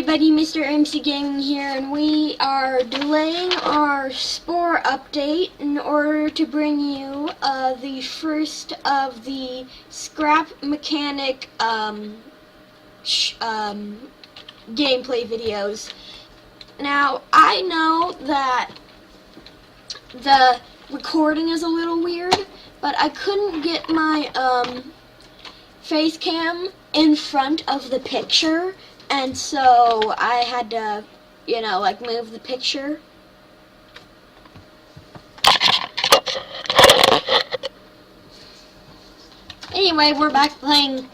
everybody, Mr. MC Gaming here, and we are delaying our Spore update in order to bring you the first of the Scrap Mechanic gameplay videos. Now, I know that the recording is a little weird, but I couldn't get my face cam in front of the picture, and so I had to, move the picture. Anyway, we're back playing,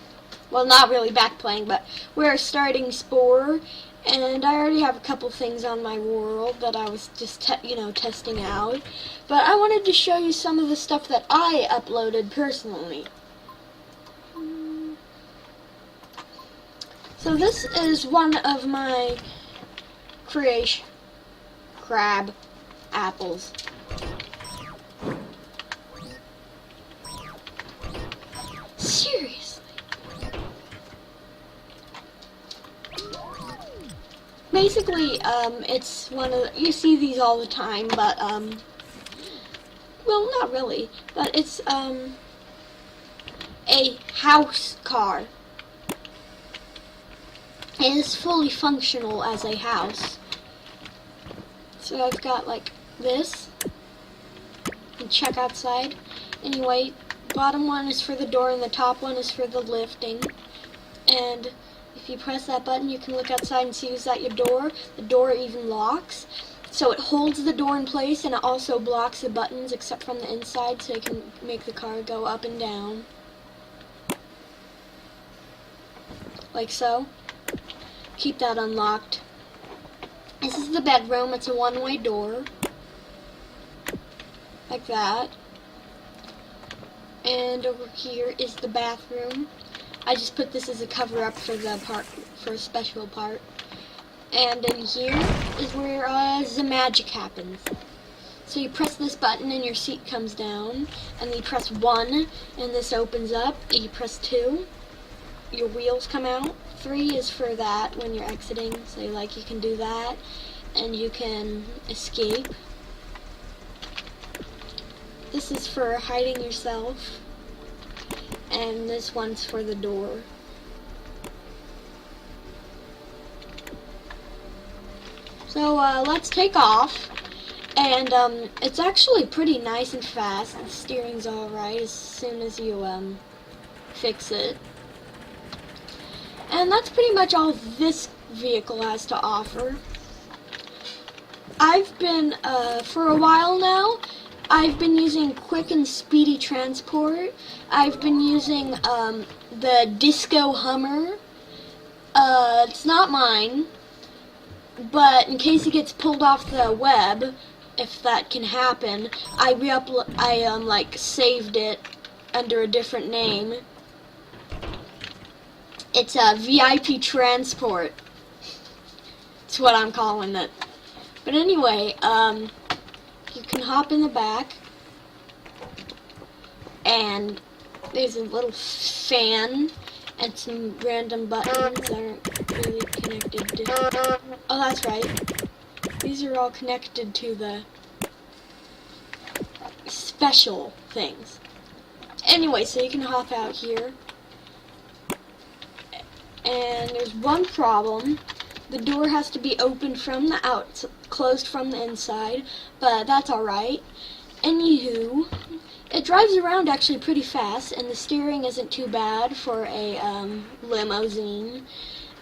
well, not really back playing, but we're starting Spore, and I already have a couple things on my world that I was just, testing out. But I wanted to show you some of the stuff that I uploaded personally. So this is one of my creation, crab apples. Seriously. Basically, it's one of you see these all the time, but well, not really, but it's a house car. It is fully functional as a house. So I've got like this. And check outside. Anyway, bottom one is for the door and the top one is for the lifting. And if you press that button, you can look outside and see who's at your door. The door even locks. So it holds the door in place, and it also blocks the buttons except from the inside, so you can make the car go up and down. Like so. Keep that unlocked. This is the bedroom. It's a one-way door. Like that. And over here is the bathroom. I just put this as a cover-up for the part, for a special part. And in here is where the magic happens. So you press this button and your seat comes down. And then you press 1 and this opens up. And you press 2. Your wheels come out. 3 is for that when you're exiting, so you can do that, and you can escape. This is for hiding yourself, and this one's for the door. So let's take off, and it's actually pretty nice and fast. The steering's alright as soon as you fix it. And that's pretty much all this vehicle has to offer. I've been, for a while now, I've been using Quick and Speedy Transport. I've been using the Disco Hummer. It's not mine, but in case it gets pulled off the web, if that can happen, I saved it under a different name. It's a VIP Transport. That's what I'm calling it. But anyway, you can hop in the back, and there's a little fan and some random buttons that aren't really connected to. Oh, that's right. These are all connected to the special things. Anyway, so you can hop out here. And there's one problem. The door has to be opened from the closed from the inside, but that's alright. Anywho, it drives around actually pretty fast, and the steering isn't too bad for a limousine.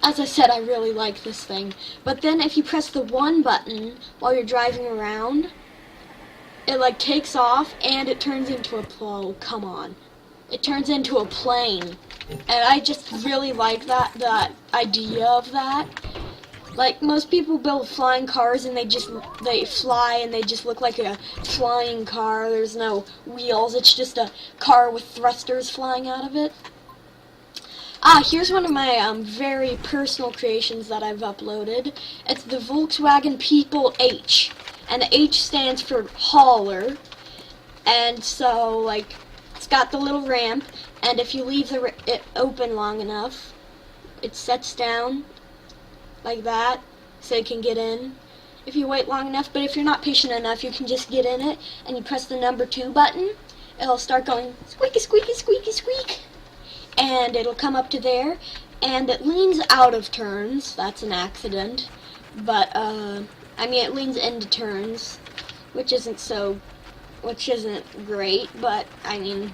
As I said, I really like this thing. But then if you press the 1 button while you're driving around, it takes off and it turns into a come on. It turns into a plane. And I just really like the idea of that. Like, most people build flying cars and they fly and they just look like a flying car. There's no wheels. It's just a car with thrusters flying out of it. Here's one of my very personal creations that I've uploaded. It's the Volkswagen People H. And the H stands for hauler. And so, it's got the little ramp. And if you leave it open long enough, it sets down like that, so it can get in if you wait long enough. But if you're not patient enough, you can just get in it and you press the number 2 button. It'll start going squeaky, squeaky, squeaky, squeak, and it'll come up to there, and it leans out of turns. That's an accident, but I mean, it leans into turns, which isn't great, but I mean,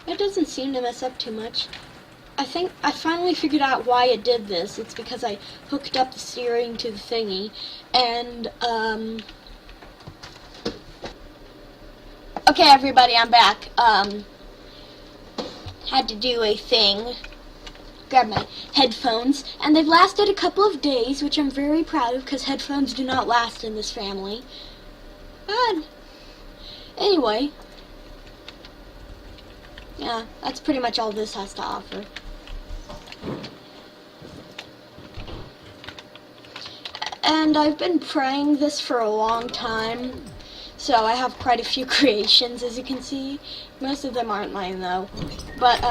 it doesn't seem to mess up too much. I think I finally figured out why it did this. It's because I hooked up the steering to the thingy, and okay, everybody, I'm back. Had to do a thing. Grab my headphones, and they've lasted a couple of days, which I'm very proud of, because headphones do not last in this family. But anyway, yeah, that's pretty much all this has to offer. And I've been praying this for a long time, so I have quite a few creations, as you can see. Most of them aren't mine, though. But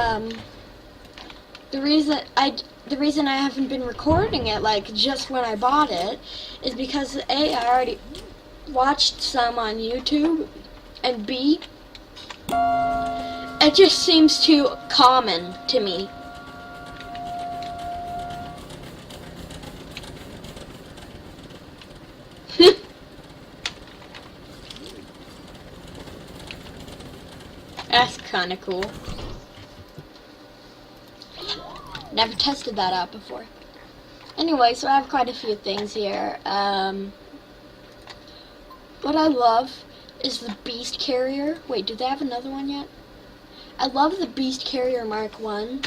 the reason I haven't been recording it, like, just when I bought it, is because A, I already watched some on YouTube, and B, it just seems too common to me. That's kind of cool. Never tested that out before. Anyway, so I have quite a few things here. What I love is the Beast Carrier. Wait, do they have another one yet? I love the Beast Carrier Mark 1.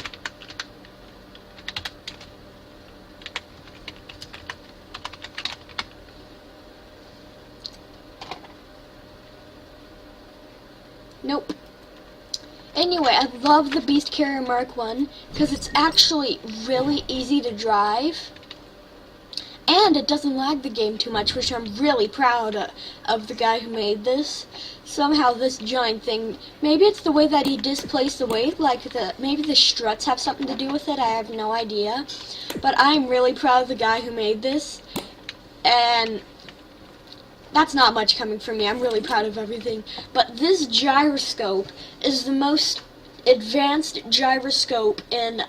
Nope. Anyway, I love the Beast Carrier Mark 1 because it's actually really easy to drive, and it doesn't lag the game too much, which I'm really proud of the guy who made this. Somehow this giant thing, maybe it's the way that he displaced the weight, like maybe the struts have something to do with it, I have no idea. But I'm really proud of the guy who made this, and that's not much coming from me. I'm really proud of everything. But this gyroscope is the most advanced gyroscope in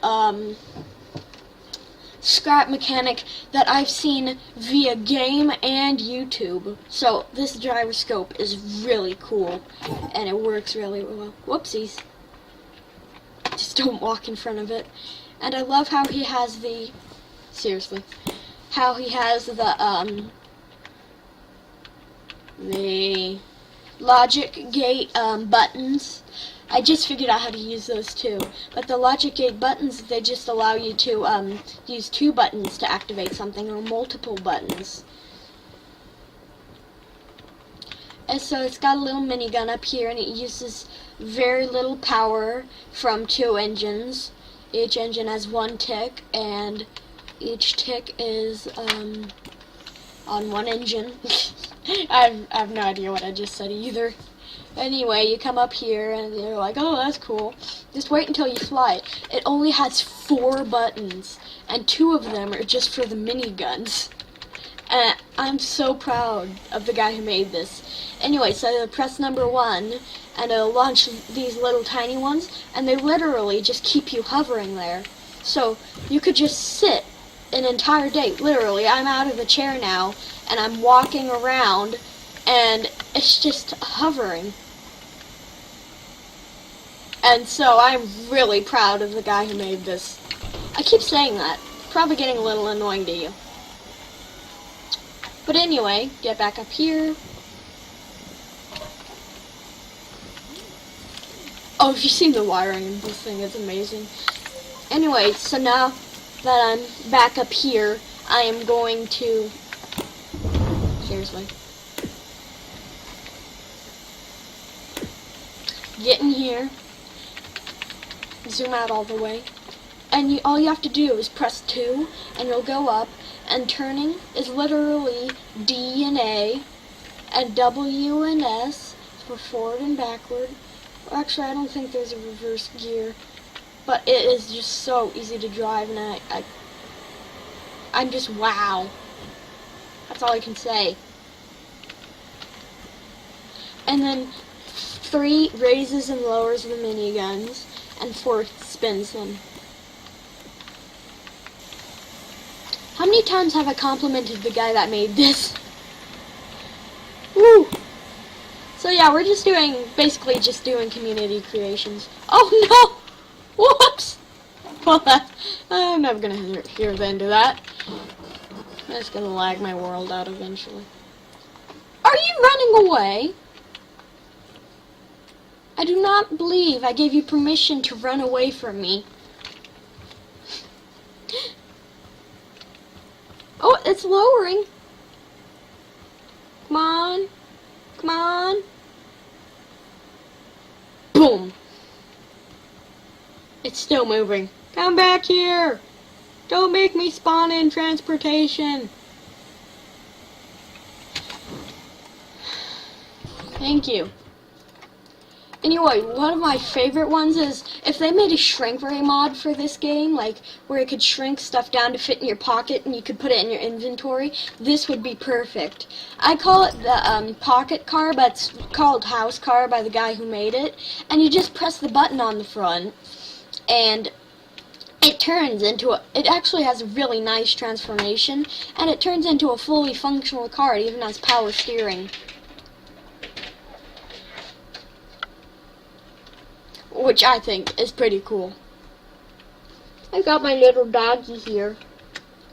Scrap Mechanic that I've seen via game and YouTube. So this gyroscope is really cool, and it works really well. Whoopsies. Just don't walk in front of it. And I love how he has the, seriously, how he has the logic gate buttons. I just figured out how to use those too. But the logic gate buttons, they just allow you to use 2 buttons to activate something, or multiple buttons. And so it's got a little minigun up here, and it uses very little power from 2 engines. Each engine has 1 tick, and each tick is on 1 engine. I have no idea what I just said either. Anyway, you come up here and you're like, oh, that's cool. Just wait until you fly it. It only has 4 buttons, and 2 of them are just for the miniguns. And I'm so proud of the guy who made this. Anyway, so you press number 1, and it'll launch these little tiny ones, and they literally just keep you hovering there. So you could just sit an entire day. Literally, I'm out of the chair now, and I'm walking around, and it's just hovering. And so I'm really proud of the guy who made this. I keep saying that. Probably getting a little annoying to you. But anyway, get back up here. Oh, if you've seen the wiring in this thing, it's amazing. Anyway, so now that I'm back up here, I am going to, seriously, get in here, zoom out all the way, and all you have to do is press 2, and you'll go up, and turning is literally D and A, and W and S for forward and backward. Actually, I don't think there's a reverse gear. but it is just so easy to drive, and I'm just wow. That's all I can say. And then 3 raises and lowers the miniguns, and 4 spins them. How many times have I complimented the guy that made this? Woo! So yeah, we're just basically just doing community creations. Oh no! Whoops! Well, I'm never gonna hear the end of that. That's gonna lag my world out eventually. Are you running away? I do not believe I gave you permission to run away from me. Oh, it's lowering. Come on. Come on. Boom. It's still moving. Come back here. Don't make me spawn in transportation. Thank you. Anyway, one of my favorite ones is if they made a shrink ray mod for this game, like where it could shrink stuff down to fit in your pocket and you could put it in your inventory, this would be perfect. I call it the pocket car, but it's called house car by the guy who made it. And you just press the button on the front and it turns into it actually has a really nice transformation, and it turns into a fully functional car. It even has power steering. Which I think is pretty cool. I got my little doggy here.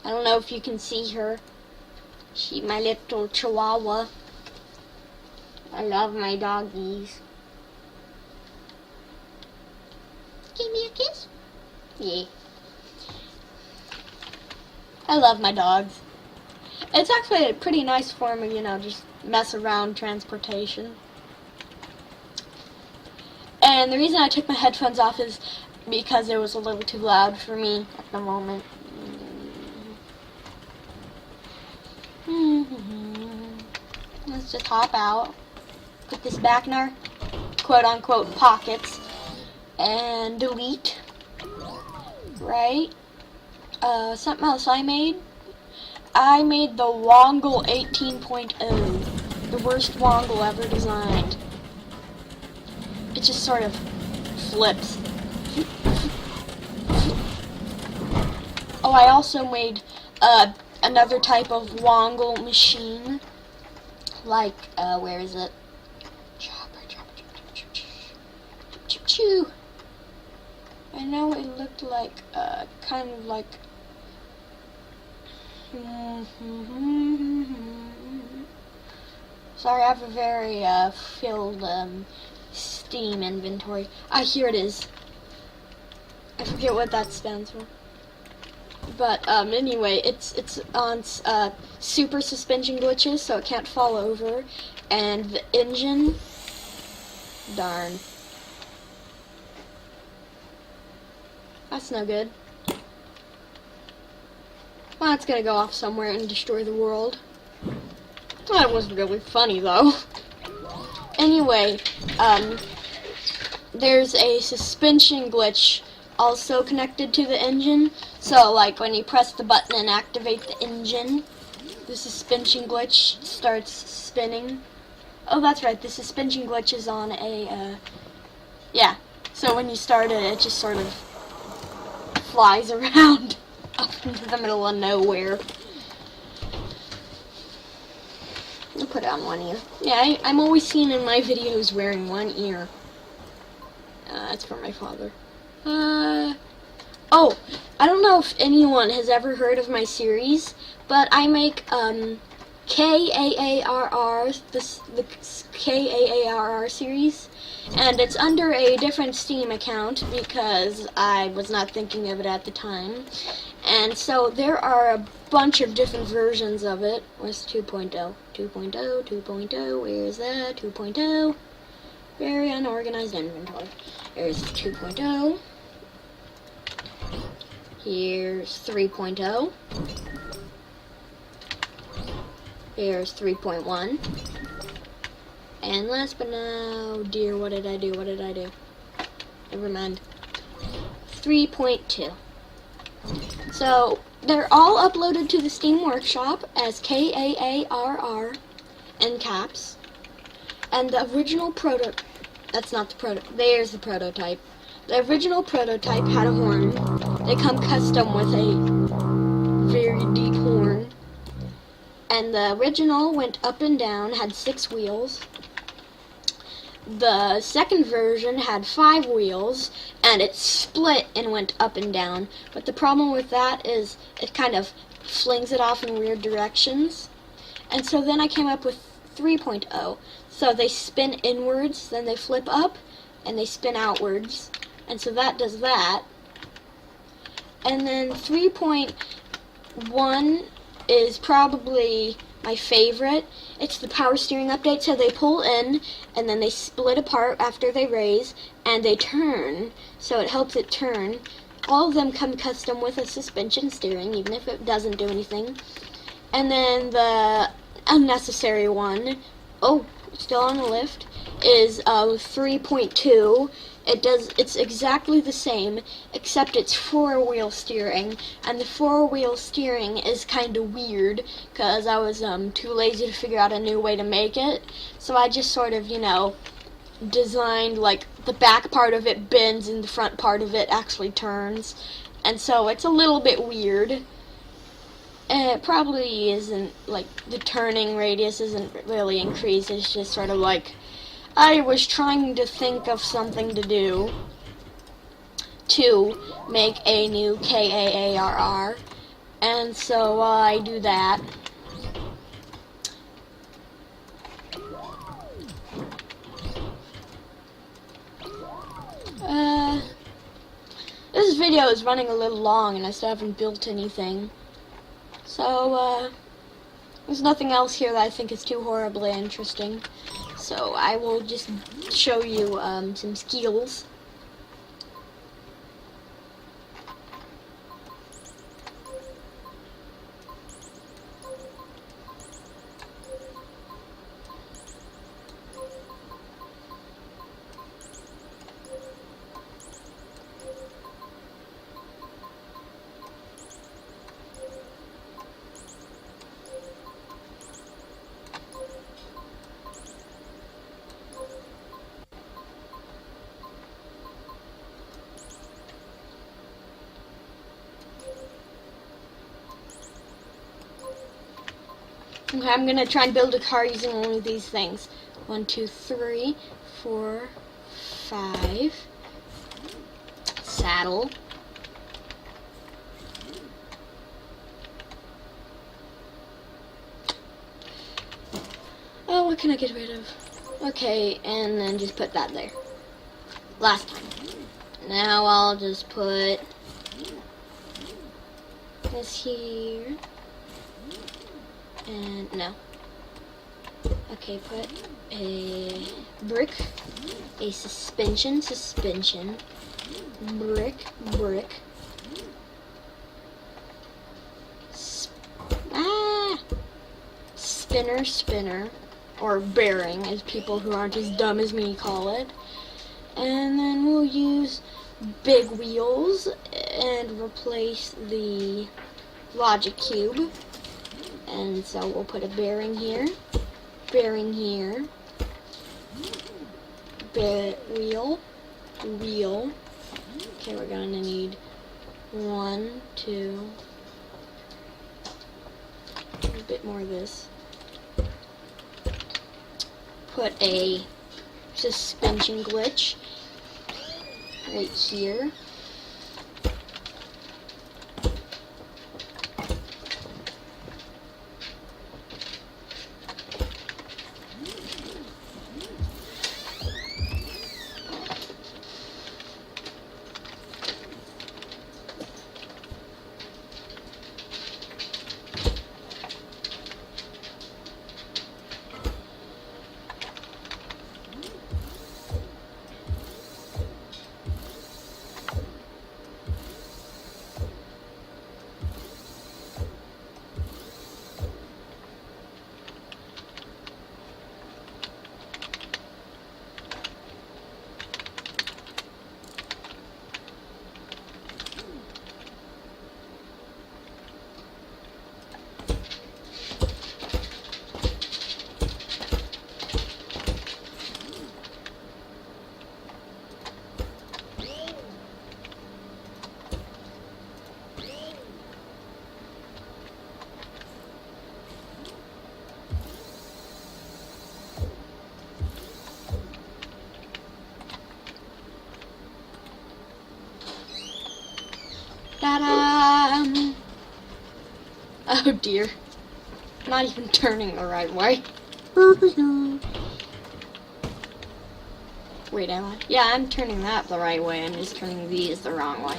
I don't know if you can see her. She's my little chihuahua. I love my doggies. Give me a kiss? Yeah. I love my dogs. It's actually a pretty nice form of, just mess around transportation. And the reason I took my headphones off is because it was a little too loud for me at the moment. Let's just hop out, put this back in our quote-unquote pockets, and delete. Right? Something else I made the Wongle 18.0, the worst Wongle ever designed. It just sort of flips. Oh, I also made another type of Wongle machine. Like, where is it? Choo. I know it looked like, kind of like. Sorry, I have a very filled Steam inventory. Here it is. I forget what that stands for. But anyway, it's on super suspension glitches, so it can't fall over, and the engine. Darn. That's no good. Well, it's gonna go off somewhere and destroy the world. That was really funny though. Anyway, there's a suspension glitch also connected to the engine. So, like, when you press the button and activate the engine, the suspension glitch starts spinning. Oh, that's right, the suspension glitch is on a, yeah. So when you start it, it just sort of flies around up into the middle of nowhere. I'll put it on one ear. Yeah, I'm always seen in my videos wearing one ear. That's for my father. Oh, I don't know if anyone has ever heard of my series, but I make, KAARR, the KAARR series, and it's under a different Steam account because I was not thinking of it at the time. And so there are a bunch of different versions of it. Where's 2.0? 2.0, 2.0, where's that? 2.0. Very unorganized inventory. There's 2.0. Here's 3.0. Here's 3.1. And last but no, dear, what did I do? Never mind. 3.2. So they're all uploaded to the Steam Workshop as KAARR in caps. And the original that's not the there's the prototype. The original prototype had a horn. They come custom with a very deep horn. And the original went up and down, had 6 wheels. The second version had 5 wheels, and it split and went up and down. But the problem with that is it kind of flings it off in weird directions. And so then I came up with 3.0. So they spin inwards, then they flip up, and they spin outwards. And so that does that. And then 3.1 is probably my favorite. It's the power steering update, so they pull in and then they split apart after they raise and they turn, so it helps it turn. All of them come custom with a suspension steering, even if it doesn't do anything. And then the unnecessary one, still on the lift, is 3.2. It's exactly the same, except it's 4-wheel steering, and the 4-wheel steering is kind of weird, because I was too lazy to figure out a new way to make it, so I just sort of, designed, like, the back part of it bends and the front part of it actually turns, and so it's a little bit weird. And it probably isn't, like, the turning radius isn't really increased, it's just sort of like, I was trying to think of something to do to make a new KAARR, and so I do that. This video is running a little long and I still haven't built anything. So, there's nothing else here that I think is too horribly interesting. So I will just show you some skills. Okay, I'm gonna try and build a car using only these things. 1, 2, 3, 4, 5. Saddle. Oh, what can I get rid of? Okay, and then just put that there. Last time. Now I'll just put this here. And no. Okay, put a brick, a suspension, brick, spinner, or bearing, as people who aren't as dumb as me call it. And then we'll use big wheels and replace the logic cube. And so we'll put a bearing here, wheel. Okay, we're gonna need 1, 2, a bit more of this. Put a suspension glitch right here. Ta-da! Oh dear. Not even turning the right way. Wait, am I? Yeah, I'm turning that the right way. I'm just turning these the wrong way.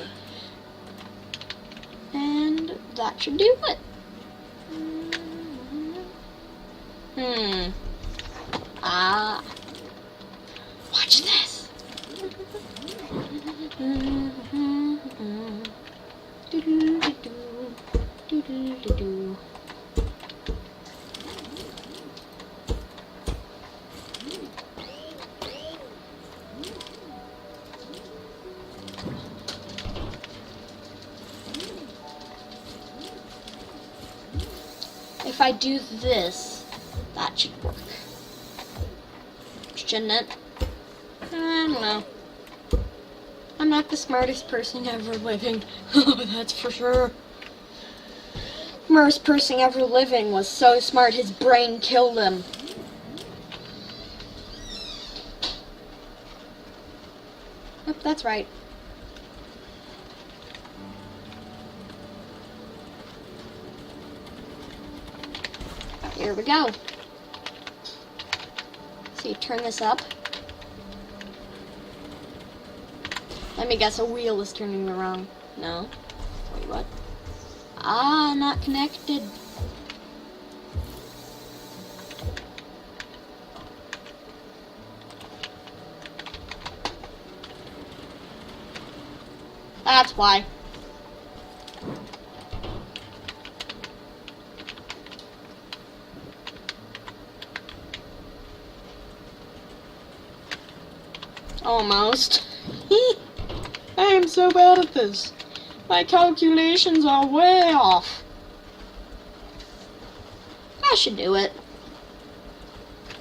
And that should do it. Watch this. If I do this, that should work. Shouldn't it? I don't know. I'm not the smartest person ever living. That's for sure. Smartest person ever living was so smart his brain killed him. Yep, that's right. Here we go. So you turn this up. Let me guess, a wheel is turning the wrong. No. Wait, what? Ah, not connected. That's why. Almost. I am so bad at this. My calculations are way off. That should do it.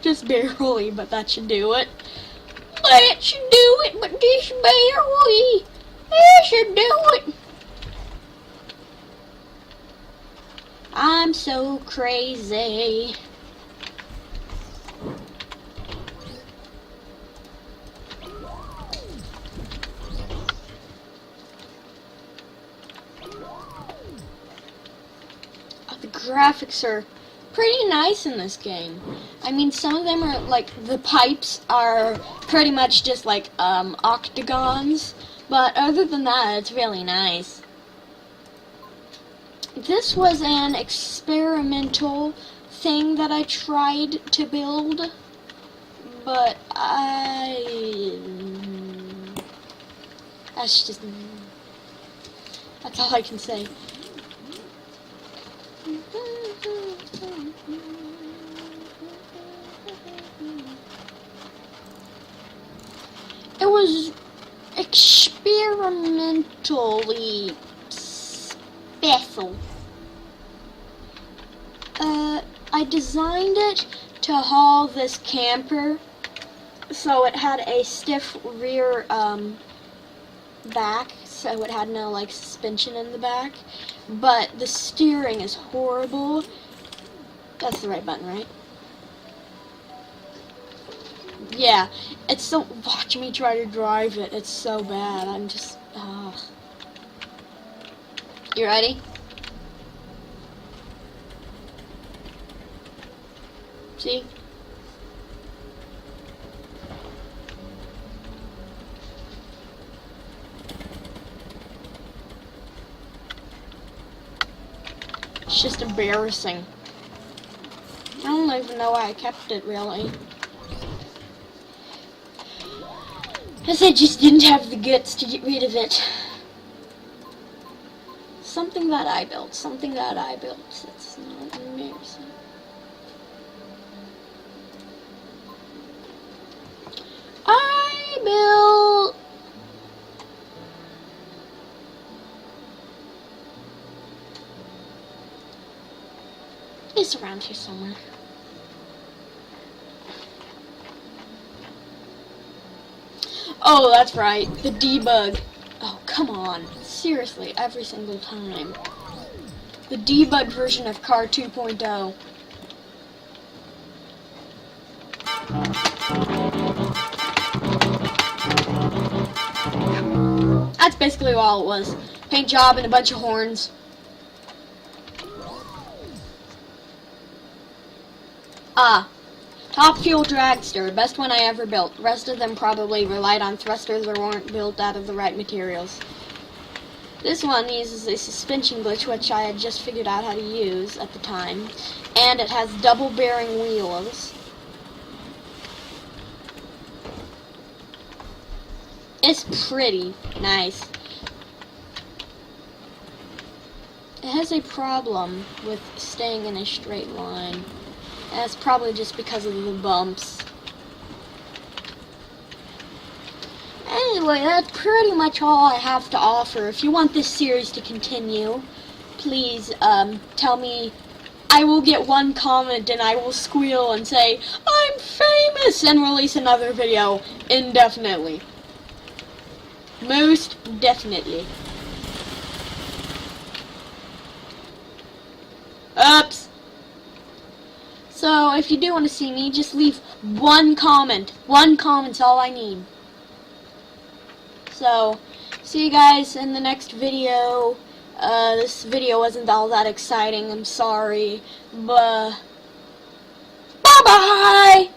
Just barely, but that should do it. That should do it, but just barely. That should do it. I'm so crazy. The graphics are pretty nice in this game. I mean, some of them are like, the pipes are pretty much just like octagons, but other than that, it's really nice. This was an experimental thing that I tried to build, but that's all I can say. It was experimentally special. I designed it to haul this camper, so it had a stiff rear back, so it had no like suspension in the back, but the steering is horrible. That's the right button, right? Yeah, it's so, watch me try to drive it, it's so bad. I'm just, You ready? See? It's just embarrassing. I don't even know why I kept it, really. Guess I just didn't have the guts to get rid of it. Something that I built. Something that I built. It's not embarrassing. I built... It's around here somewhere. Oh, that's right. The debug. Oh, come on. Seriously, every single time. The debug version of Car 2.0. That's basically all it was. paint job, and a bunch of horns. Top Fuel Dragster, best one I ever built. Rest of them probably relied on thrusters or weren't built out of the right materials. This one uses a suspension glitch, which I had just figured out how to use at the time, and it has double bearing wheels. It's pretty nice. It has a problem with staying in a straight line. That's probably just because of the bumps. Anyway, that's pretty much all I have to offer. If you want this series to continue, please tell me. I will get one comment and I will squeal and say, I'm famous, and release another video indefinitely. Most definitely. Oops. So, if you do want to see me, just leave one comment. One comment's all I need. So, see you guys in the next video. This video wasn't all that exciting, I'm sorry. But, bye-bye!